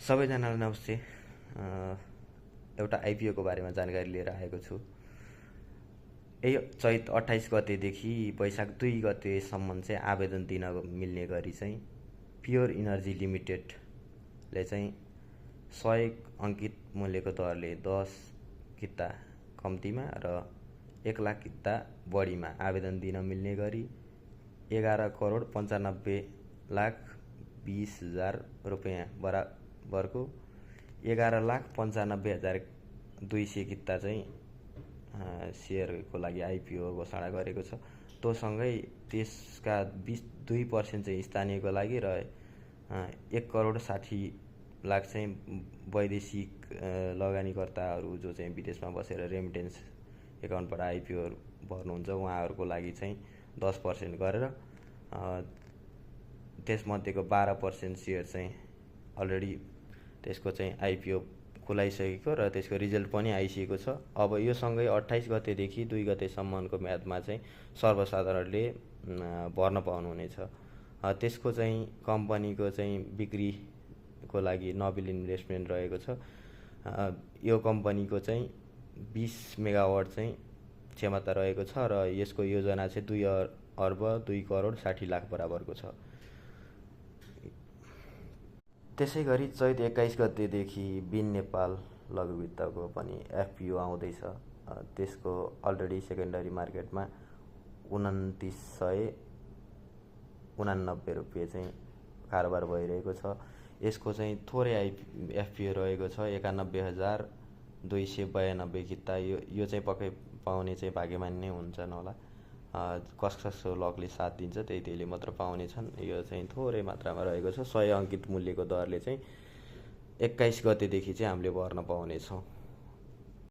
सबैजनालाई नमस्ते। एउटा आइपिओको बारेमा जानकारी लिएर आएको छु। यही चैत 28 गतेदेखि वैशाख 2 गतेसम्म चाहिँ आवेदन दिन मिल्ने गरी चाहिँ प्योर इनर्जी लिमिटेडले चाहिँ 100 अङ्कित मूल्यको दरले 10 किता कम्तीमा र 1 लाख किता बढीमा आवेदन दिन मिल्ने गरी 11,95,20,000 रुपियाँ बराबरको 11,95,200 किता चाहिँ सेयरको लागि आइपिओ घोषणा गरेको छ। तोसँगै त्यसका 2% चाहिँ स्थानीयको लागि र 1,60,00,000 चाहिँ वैदेशिक लगानीकर्ताहरू जो चाहिँ विदेशमा बसेर रेमिटेन्स एकाउन्टबाट आइपिओ भर्नुहुन्छ उहाँहरूको लागि चाहिँ 10% गरेर त्यसमध्येको 12% सेयर चाहिँ अलरेडी त्यसको चाहिँ आइपिओ खुलाइसकेको र त्यसको रिजल्ट पनि आइसकेको छ। अब यो सँगै 28 गतेदेखि 2 गतेसम्मको म्यादमा चाहिँ सर्वसाधारणले भर्न पाउनुहुनेछ। त्यसको चाहिँ कम्पनीको चाहिँ बिक्रीको लागि नोबेल इन्भेस्टमेन्ट रहेको छ। यो कम्पनीको चाहिँ 20 मेगावाट चाहिँ क्षमता रहेको छ र यसको योजना चाहिँ 2,02,60,00,000 बराबरको छ। त्यसै गरी चैत 21 गतेदेखि बिन नेपाल लघुवित्तको पनि एफपिओ आउँदैछ। त्यसको अलरेडी सेकेन्डरी मार्केटमा 2,989 रुपियाँ चाहिँ कारोबार भइरहेको छ। यसको चाहिँ थोरै एफपिओ रहेको छ 91,292 किता। यो चाहिँ पक्कै पाउने चाहिँ भाग्यमान नै हुन्छन् होला। कसको लकले साथ दिन्छ त्यहीले मात्र पाउने छन्। यो चाहिँ थोरै मात्रामा रहेको छ। 100 अङ्कित मूल्यको दरले चाहिँ 21 गतेदेखि चाहिँ हामीले भर्न पाउनेछौँ।